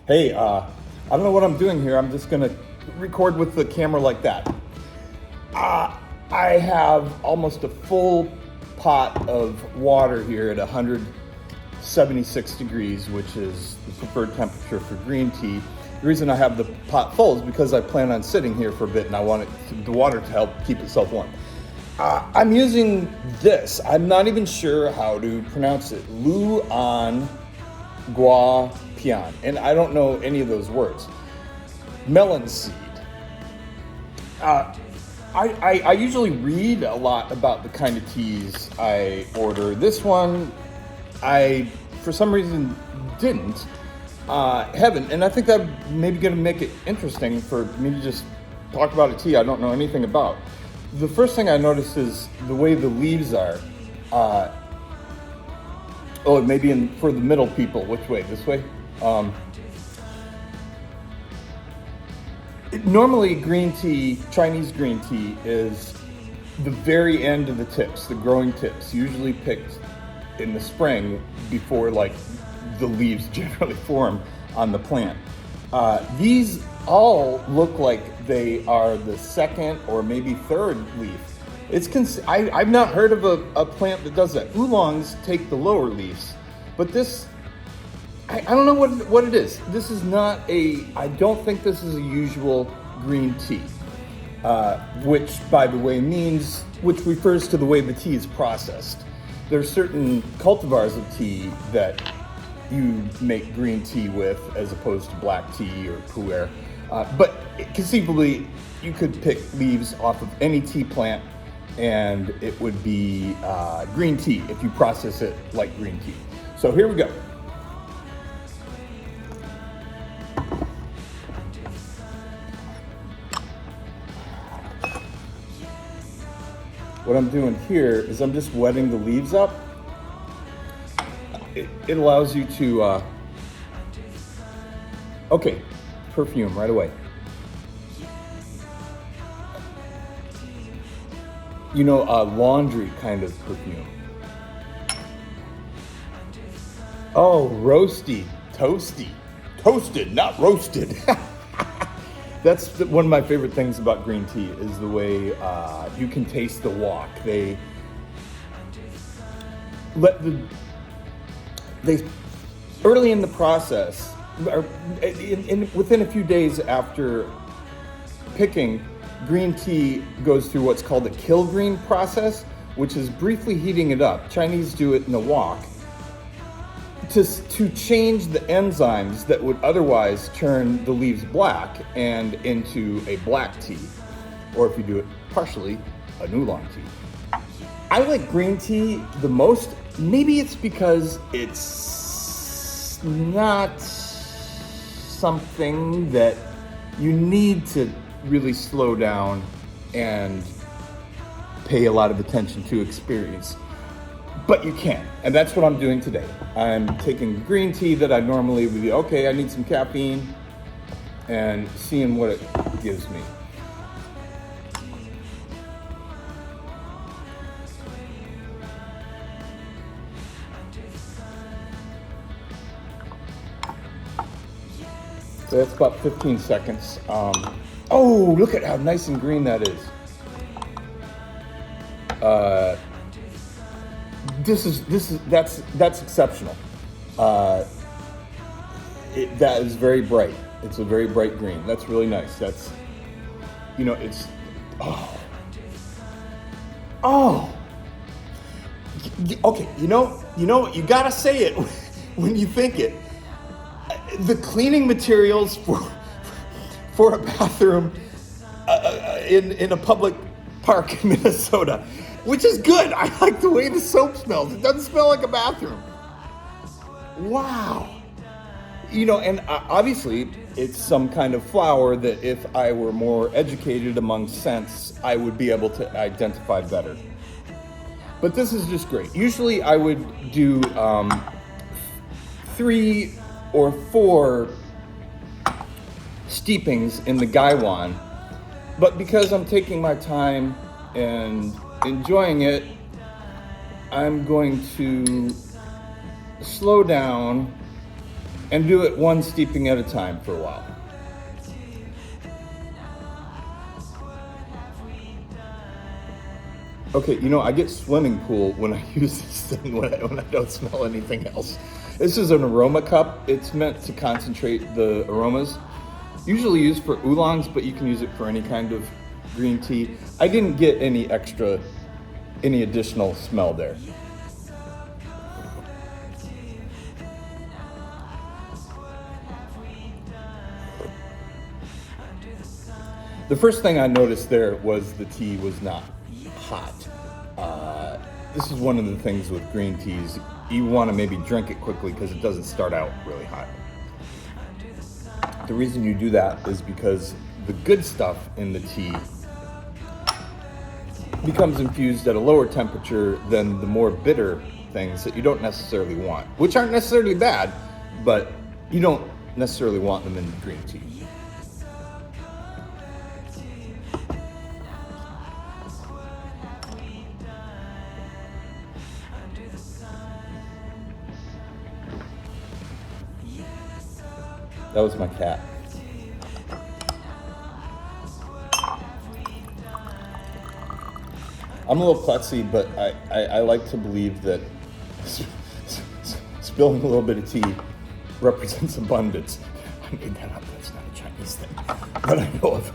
Hey, I don't know what I'm doing here. I'm just gonna record with the camera like that. I have almost a full pot of water here at 176 degrees, which is the preferred temperature for green tea. The reason I have the pot full is because I plan on sitting here for a bit and I want the water to help keep itself warm. I'm using this. I'm not even sure how to pronounce it. Liu An Gua Pian. And I don't know any of those words. Melon seed. I usually read a lot about the kind of teas I order. This one, I, for some reason, didn't. Haven't. And I think that maybe going to make it interesting for me to just talk about a tea I don't know anything about. The first thing I noticed is the way the leaves are. Maybe for the middle people. Which way? This way? Normally, green tea, Chinese green tea, is the very end of the tips, the growing tips, usually picked in the spring before the leaves generally form on the plant. These all look like they are the second or maybe third leaf. I've not heard of a plant that does that. Oolongs take the lower leaves, but this, I don't know what it is. This is not I don't think this is a usual green tea, which by the way which refers to the way the tea is processed. There's certain cultivars of tea that you make green tea with as opposed to black tea or pu'er. But conceivably, you could pick leaves off of any tea plant and it would be green tea if you process it like green tea. So here we go. What I'm doing here is I'm just wetting the leaves up. It allows you to, perfume right away. Laundry kind of perfume. Oh, roasty, toasty, toasted, not roasted. That's one of my favorite things about green tea is the way you can taste the wok. They early in the process, or within a few days after picking, green tea goes through what's called the kill green process, which is briefly heating it up. Chinese do it in a wok to change the enzymes that would otherwise turn the leaves black and into a black tea, or if you do it partially, an oolong tea. I like green tea the most. Maybe it's because it's not something that you need to really slow down and pay a lot of attention to experience. But you can, and that's what I'm doing today. I'm taking green tea that I normally would be, I need some caffeine, and seeing what it gives me. So that's about 15 seconds. Look at how nice and green that is. That's exceptional. That is very bright. It's a very bright green. That's really nice. That's, it's, okay. You gotta say it when you think it. The cleaning materials for a bathroom in a public park in Minnesota, which is good. I like the way the soap smells. It doesn't smell like a bathroom. Wow. And obviously it's some kind of flower that if I were more educated among scents, I would be able to identify better. But this is just great. Usually I would do 3 or 4 steepings in the gaiwan, but because I'm taking my time and enjoying it, I'm going to slow down and do it one steeping at a time for a while. Okay, I get swimming pool when I use this thing when I don't smell anything else. This is an aroma cup. It's meant to concentrate the aromas. Usually used for oolongs, but you can use it for any kind of green tea. I didn't get any additional smell there. The first thing I noticed there was the tea was not hot. This is one of the things with green teas. You want to maybe drink it quickly because it doesn't start out really hot. The reason you do that is because the good stuff in the tea becomes infused at a lower temperature than the more bitter things that you don't necessarily want, which aren't necessarily bad, but you don't necessarily want them in green tea. That was my cat. I'm a little klutzy, but I like to believe that spilling a little bit of tea represents abundance. I made that up. That's not a Chinese thing that I know of.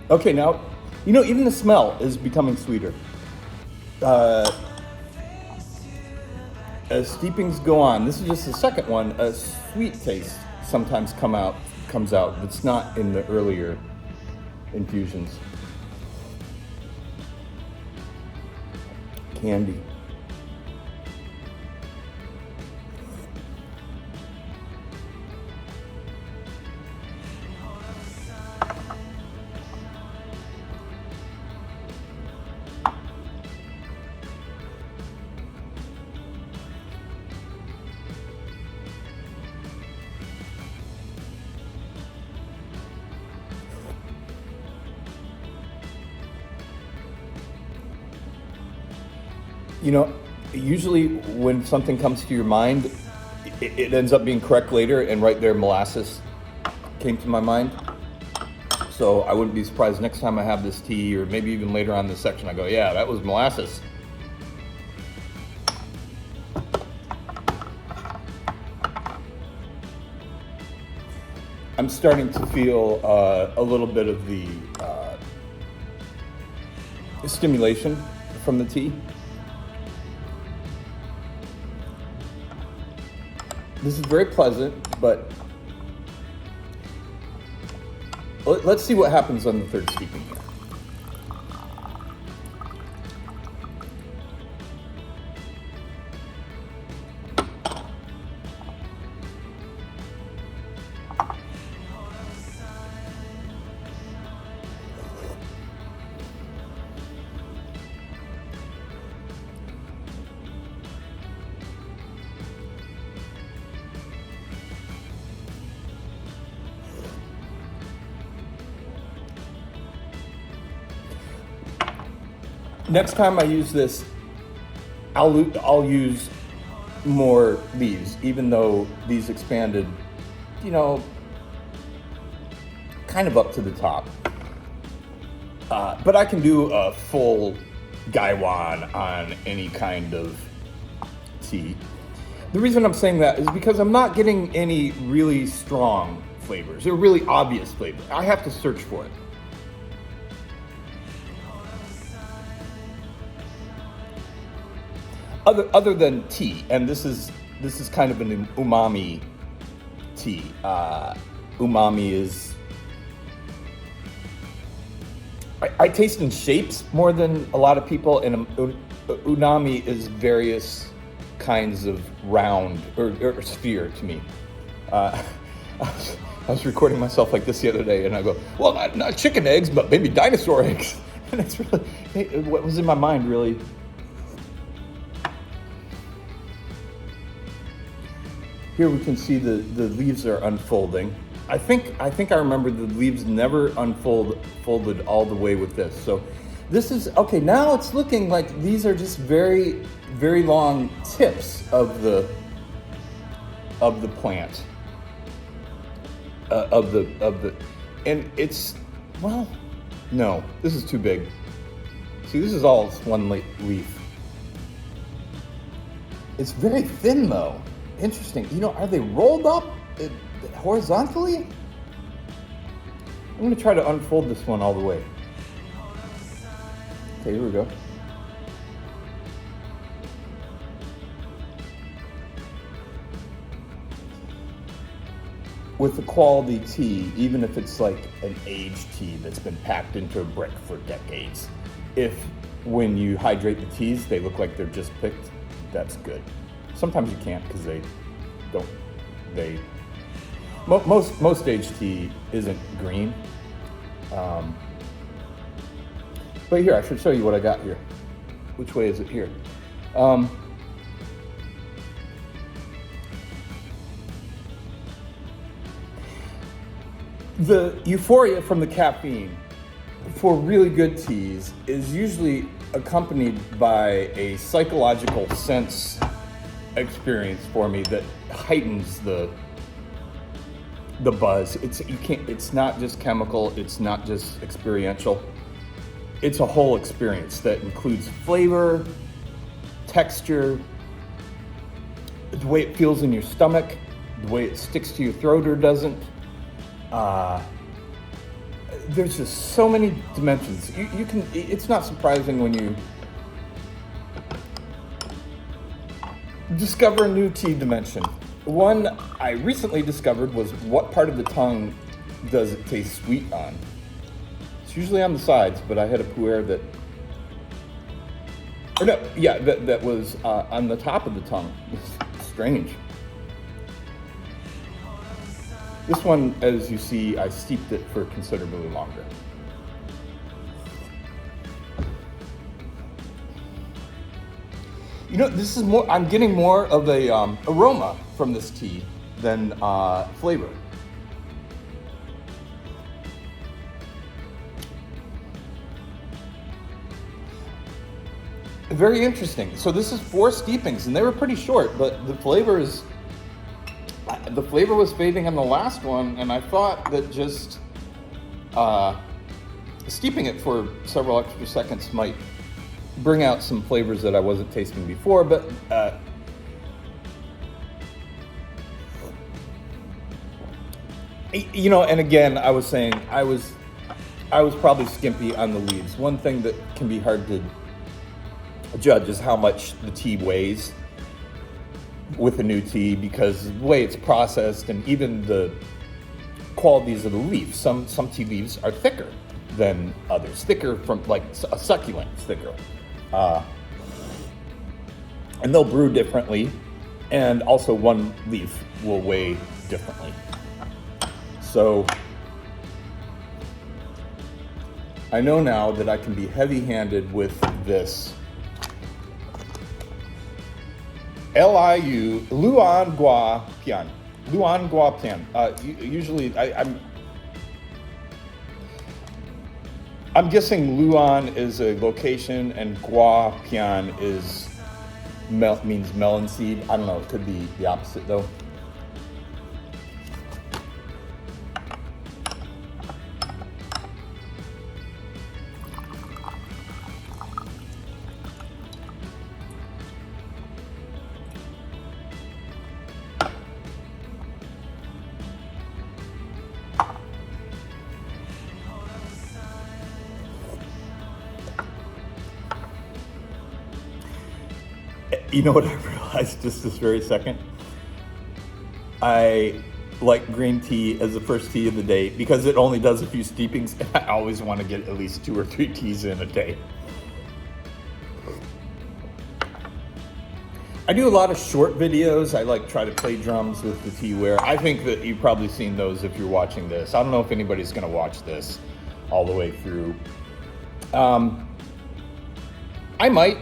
Okay, now, even the smell is becoming sweeter. As steepings go on, this is just the second one, a sweet taste sometimes comes out that's not in the earlier infusions. Candy. Usually when something comes to your mind, it ends up being correct later, and right there, molasses came to my mind. So I wouldn't be surprised next time I have this tea, or maybe even later on in this section, I go, yeah, that was molasses. I'm starting to feel a little bit of the stimulation from the tea. This is very pleasant, but let's see what happens on the third steeping here. Next time I use this, I'll use more leaves, even though these expanded, kind of up to the top. But I can do a full gaiwan on any kind of tea. The reason I'm saying that is because I'm not getting any really strong flavors or really obvious flavors. I have to search for it. Other than tea, and this is kind of an umami tea. Umami is, I taste in shapes more than a lot of people, and unami is various kinds of round or sphere to me. I was recording myself like this the other day, and I go, well, not chicken eggs, but maybe dinosaur eggs. And it's really, what was in my mind really. Here we can see the leaves are unfolding. I think I remember the leaves never folded all the way with this. So this is, okay, now it's looking like these are just very, very long tips of the of the plant, and it's, well, no, this is too big. See, this is all one leaf. It's very thin though. Interesting. You know, are they rolled up horizontally? I'm going to try to unfold this one all the way. Okay, here we go. With the quality tea, even if it's like an aged tea that's been packed into a brick for decades, if when you hydrate the teas, they look like they're just picked, that's good. Sometimes you can't because most aged tea isn't green. But here, I should show you what I got here. Which way is it here? The euphoria from the caffeine for really good teas is usually accompanied by a psychological sense experience for me that heightens the buzz. It's not just chemical, it's not just experiential. It's a whole experience that includes flavor, texture, the way it feels in your stomach, the way it sticks to your throat or doesn't. There's just so many dimensions. You can. It's not surprising when you discover a new tea dimension. One I recently discovered was was part of the tongue does it taste sweet on? It's usually on the sides, but I had a pu'er that was on the top of the tongue. It's strange. This one, as you see, I steeped it for considerably longer. You know, this is more, I'm getting more of a aroma from this tea than flavor. Very interesting. So this is 4 steepings, and they were pretty short, but the flavor was fading on the last one, and I thought that just steeping it for several extra seconds might bring out some flavors that I wasn't tasting before, but you know, and again, I was saying I was probably skimpy on the leaves. One thing that can be hard to judge is how much the tea weighs with a new tea, because the way it's processed and even the qualities of the leaf. Some tea leaves are thicker than others, thicker from like a succulent, it's thicker. And they'll brew differently, and also one leaf will weigh differently. So I know now that I can be heavy-handed with this Liu An Gua Pian. Liu An Gua Pian. Usually, I'm guessing Luan is a location and Gua Pian means melon seed. I don't know. It could be the opposite though. You know what I realized just this very second? I like green tea as the first tea of the day because it only does a few steepings, and I always want to get at least 2 or 3 teas in a day. I do a lot of short videos. I try to play drums with the teaware. I think that you've probably seen those if you're watching this. I don't know if anybody's going to watch this all the way through. I might.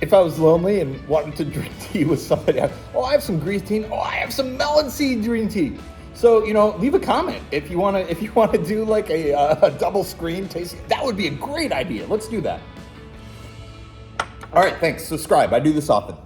If I was lonely and wanted to drink tea with somebody, I have some green tea. Oh, I have some melon seed green tea. So, leave a comment if you want to do like a double screen tasting. That would be a great idea. Let's do that. All right, thanks. Subscribe. I do this often.